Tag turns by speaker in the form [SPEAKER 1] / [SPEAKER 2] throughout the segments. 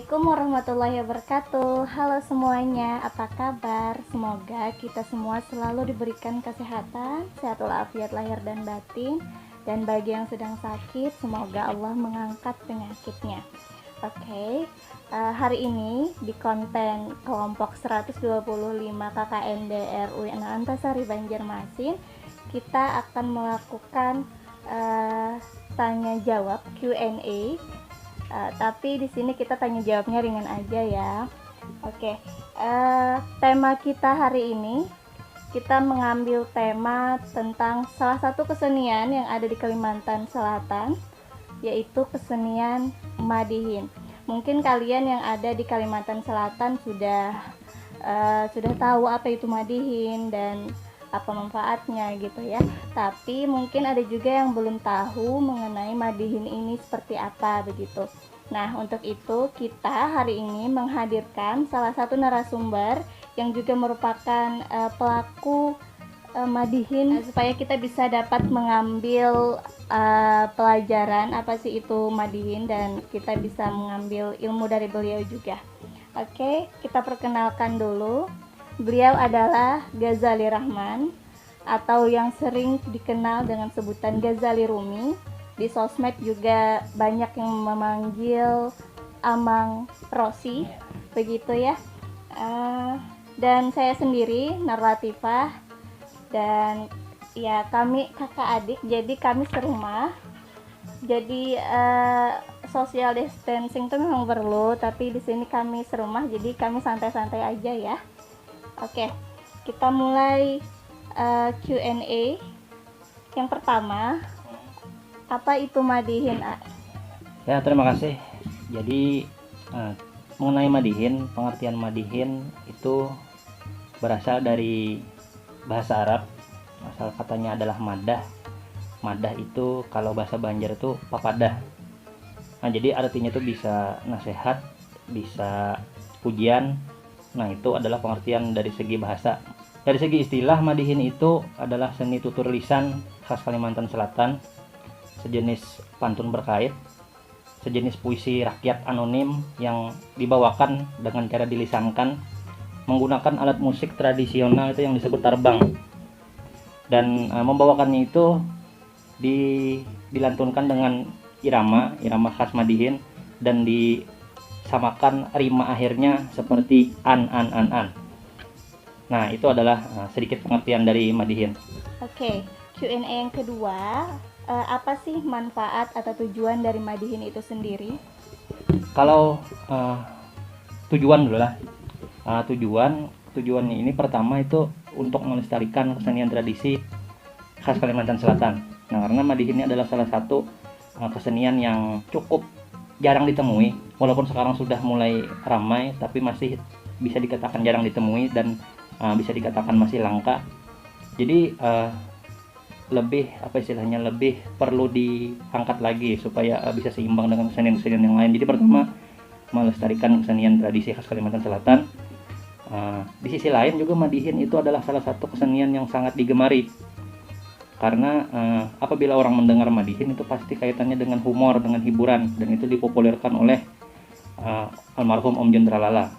[SPEAKER 1] Assalamualaikum warahmatullahi wabarakatuh. Halo semuanya, apa kabar? Semoga kita semua selalu diberikan kesehatan, sehat walafiat lahir dan batin. Dan bagi yang sedang sakit, semoga Allah mengangkat penyakitnya. Oke, hari ini di konten kelompok 125 KKN DRUN Antasari Banjarmasin, kita akan melakukan tanya jawab Q&A. Tapi di sini kita tanya jawabnya ringan aja ya. Oke, tema kita hari ini kita mengambil tema tentang salah satu kesenian yang ada di Kalimantan Selatan, yaitu kesenian Madihin. Mungkin kalian yang ada di Kalimantan Selatan sudah tahu apa itu Madihin dan apa manfaatnya gitu ya. Tapi mungkin ada juga yang belum tahu mengenai Madihin ini seperti apa begitu. Nah, untuk itu kita hari ini menghadirkan salah satu narasumber yang juga merupakan pelaku Madihin, supaya kita bisa dapat mengambil pelajaran apa sih itu Madihin dan kita bisa mengambil ilmu dari beliau juga. Oke, kita perkenalkan dulu. Beliau adalah Ghazali Rahman atau yang sering dikenal dengan sebutan Ghazali Rumi. Di sosmed juga banyak yang memanggil Amang Rosi, begitu ya. Dan saya sendiri Nur Latifah, dan ya kami kakak adik, jadi kami serumah. Jadi social distancing itu memang perlu, tapi di sini kami serumah, jadi kami santai-santai aja ya. Oke, kita mulai Q&A. Yang pertama, apa itu Madihin, A?
[SPEAKER 2] Ya, terima kasih. Jadi mengenai Madihin, pengertian Madihin itu berasal dari bahasa Arab. Asal katanya adalah madah. Madah itu kalau bahasa Banjar itu papadah. Nah, jadi artinya itu bisa nasihat, bisa pujian. Nah, itu adalah pengertian dari segi bahasa. Dari segi istilah, Madihin itu adalah seni tutur lisan khas Kalimantan Selatan, sejenis pantun berkait, sejenis puisi rakyat anonim yang dibawakan dengan cara dilisankan menggunakan alat musik tradisional itu yang disebut tarbang. Dan membawakannya itu dilantunkan dengan irama khas Madihin, dan disamakan rima akhirnya seperti an. Nah, itu adalah sedikit pengertian dari Madihin.
[SPEAKER 1] Oke, Q&A yang kedua, apa sih manfaat atau tujuan dari Madihin itu sendiri?
[SPEAKER 2] Kalau tujuan dulu lah. Tujuannya ini pertama itu untuk melestarikan kesenian tradisi khas Kalimantan Selatan. Nah, karena Madihin ini adalah salah satu kesenian yang cukup jarang ditemui, walaupun sekarang sudah mulai ramai, tapi masih bisa dikatakan jarang ditemui dan bisa dikatakan masih langka. Jadi lebih perlu diangkat lagi supaya bisa seimbang dengan kesenian-kesenian yang lain. Jadi pertama, melestarikan kesenian tradisi khas Kalimantan Selatan. Di sisi lain juga Madihin itu adalah salah satu kesenian yang sangat digemari, karena apabila orang mendengar Madihin itu pasti kaitannya dengan humor, dengan hiburan, dan itu dipopulerkan oleh almarhum Om Jun Tralala.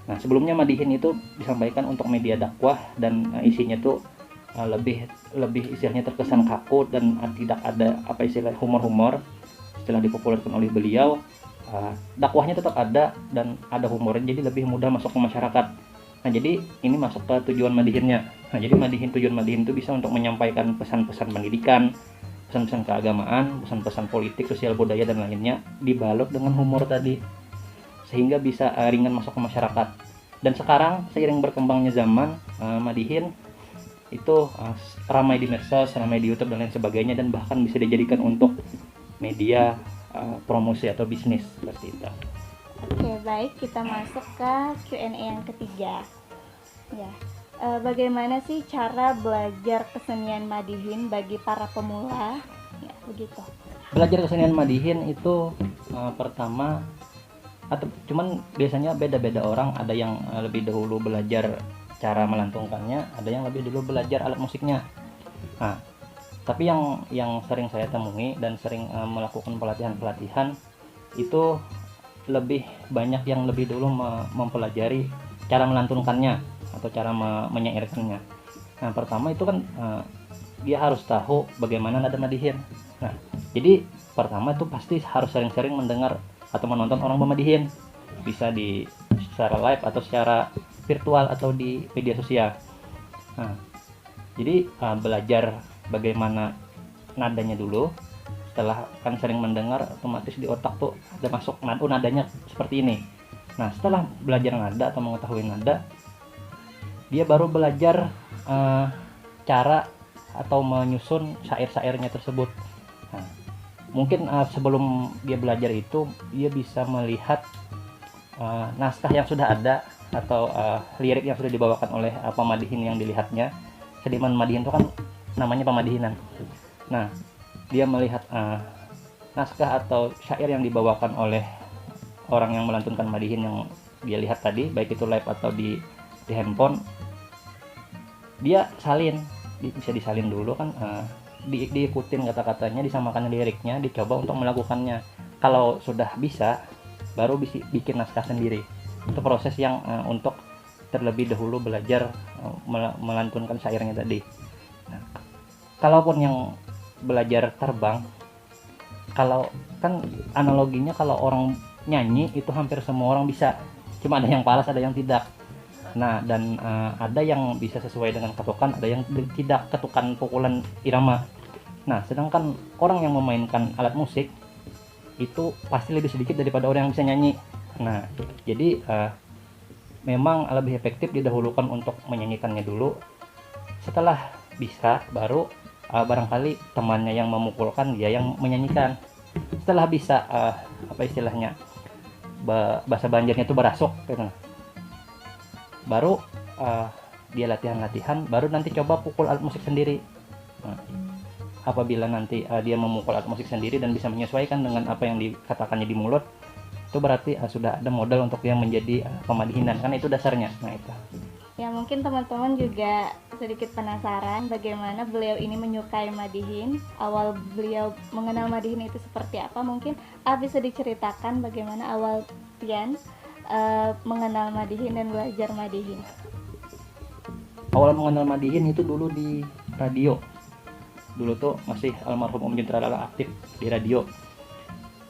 [SPEAKER 2] Nah, sebelumnya Madihin itu disampaikan untuk media dakwah, dan isinya tuh lebih istilahnya terkesan kaku dan tidak ada humor. Setelah dipopulerkan oleh beliau, dakwahnya tetap ada dan ada humornya, jadi lebih mudah masuk ke masyarakat. Nah, jadi ini masuk ke tujuan Madihinnya. Nah, jadi tujuan Madihin itu bisa untuk menyampaikan pesan-pesan pendidikan, pesan-pesan keagamaan, pesan-pesan politik, sosial budaya dan lainnya, dibalut dengan humor tadi, sehingga bisa ringan masuk ke masyarakat. Dan sekarang seiring berkembangnya zaman, Madihin itu ramai di medsos, ramai di YouTube dan lain sebagainya, dan bahkan bisa dijadikan untuk media promosi atau bisnis seperti itu.
[SPEAKER 1] Oke, baik, kita masuk ke Q&A yang ketiga. Ya, bagaimana sih cara belajar kesenian Madihin bagi para pemula? Ya, begitu.
[SPEAKER 2] Belajar kesenian Madihin itu pertama, atau cuman biasanya beda-beda orang. Ada yang lebih dahulu belajar cara melantungkannya, ada yang lebih dulu belajar alat musiknya. Nah, tapi yang sering saya temui dan sering melakukan pelatihan itu lebih banyak yang lebih dulu mempelajari cara melantunkannya atau cara menyairkannya. Nah, pertama itu kan dia harus tahu bagaimana nada madihin. Nah, jadi pertama itu pasti harus sering-sering mendengar atau menonton orang memadihin, bisa di secara live atau secara virtual atau di media sosial. Nah, jadi belajar bagaimana nadanya dulu. Setelah kan sering mendengar, otomatis di otak tuh ada masuk nadanya seperti ini. Nah, setelah belajar nada atau mengetahui nada, dia baru belajar cara atau menyusun syair-syairnya tersebut. Nah, mungkin sebelum dia belajar itu dia bisa melihat naskah yang sudah ada atau lirik yang sudah dibawakan oleh pemadihin yang dilihatnya. Sediman madihin itu kan namanya pemadihinan. Nah, dia melihat naskah atau syair yang dibawakan oleh orang yang melantunkan madihin yang dia lihat tadi, baik itu live atau di handphone. Dia salin, bisa disalin dulu kan, diikutin kata-katanya, disamakan liriknya, dicoba untuk melakukannya. Kalau sudah bisa, baru bisa bikin naskah sendiri. Itu proses yang untuk terlebih dahulu belajar melantunkan syairnya tadi. Nah, kalaupun yang belajar terbang, kalau kan analoginya kalau orang nyanyi itu hampir semua orang bisa, cuma ada yang palas, ada yang tidak. Nah, dan ada yang bisa sesuai dengan ketukan, ada yang tidak, ketukan pukulan irama. Nah, sedangkan orang yang memainkan alat musik itu pasti lebih sedikit daripada orang yang bisa nyanyi. Nah, jadi memang lebih efektif didahulukan untuk menyanyikannya dulu. Setelah bisa, baru barangkali temannya yang memukulkan, dia yang menyanyikan. Setelah bisa apa istilahnya, bahasa Banjarnya itu berasuk gitu. Baru dia latihan, baru nanti coba pukul alat musik sendiri. Nah, apabila nanti dia memukul alat musik sendiri dan bisa menyesuaikan dengan apa yang dikatakannya di mulut, itu berarti sudah ada modal untuk dia menjadi pemadihinan, karena itu dasarnya. Nah, itu
[SPEAKER 1] ya, mungkin teman-teman juga sedikit penasaran bagaimana beliau ini menyukai madihin. Awal beliau mengenal madihin itu seperti apa? Mungkin bisa diceritakan bagaimana awal Tian mengenal madihin dan belajar madihin.
[SPEAKER 2] Awal mengenal madihin itu dulu di radio. Dulu tuh masih almarhum Om Juntra aktif di radio.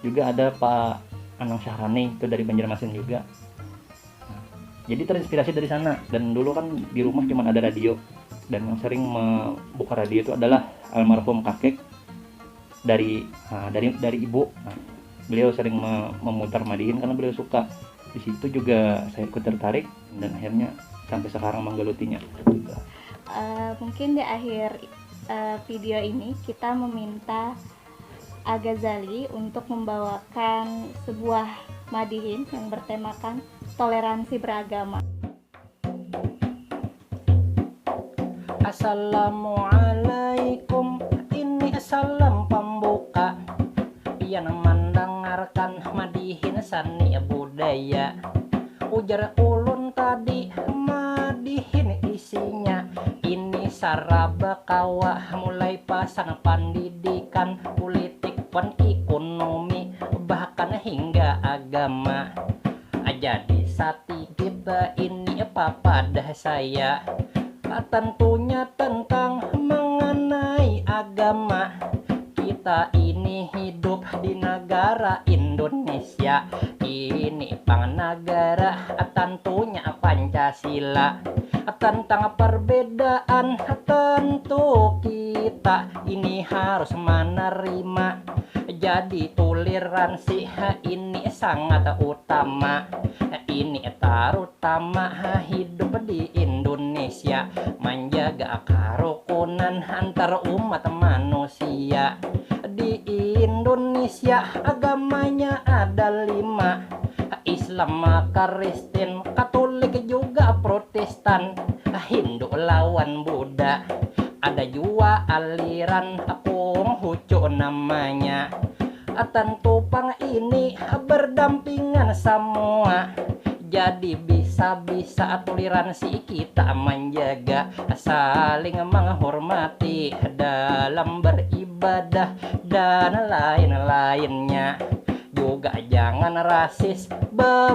[SPEAKER 2] Juga ada Pak Anang Syahrani, itu dari Banjarmasin juga. Jadi terinspirasi dari sana. Dan dulu kan di rumah cuma ada radio, dan yang sering membuka radio itu adalah almarhum kakek dari ibu. Nah, beliau sering memutar madihin karena beliau suka. Di situ juga saya ikut tertarik dan akhirnya sampai sekarang menggelutinya.
[SPEAKER 1] Mungkin di akhir video ini kita meminta Al-Ghazali untuk membawakan sebuah madihin yang bertemakan toleransi beragama.
[SPEAKER 3] Assalamualaikum, ini salam pembuka yang mendengarkan madihin sani budaya. Ujar ulun tadi madihin isinya ini saraba kawa, mulai pasan pendidikan, politik, ekonomi, bahkan hingga agama. Jadi sati kita ini apa pada saya, tentunya tentang mengenai agama. Kita ini hidup di negara Indonesia, ini pang negara tentunya Pancasila. Tentang perbedaan tentu kita ini harus menerima. Jadi toleransi ini sangat utama. Ini terutama hidup di Indonesia, menjaga kerukunan antar umat manusia. Di Indonesia agamanya ada 5, Islam, Kristen, Katolik, juga Protestan, Hindu lawan Buddha. Ada juga aliran Konghucu namanya. Tentu pang ini berdampingan semua. Jadi bisa-bisa toleransi kita menjaga, saling menghormati dalam beribadah dan lain-lainnya. juga jangan rasis,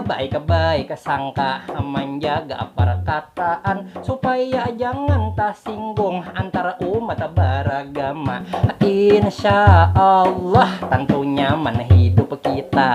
[SPEAKER 3] baik-baik sangka, menjaga perkataan supaya jangan tersinggung antara umat beragama. Insya Allah tentunya hidup kita.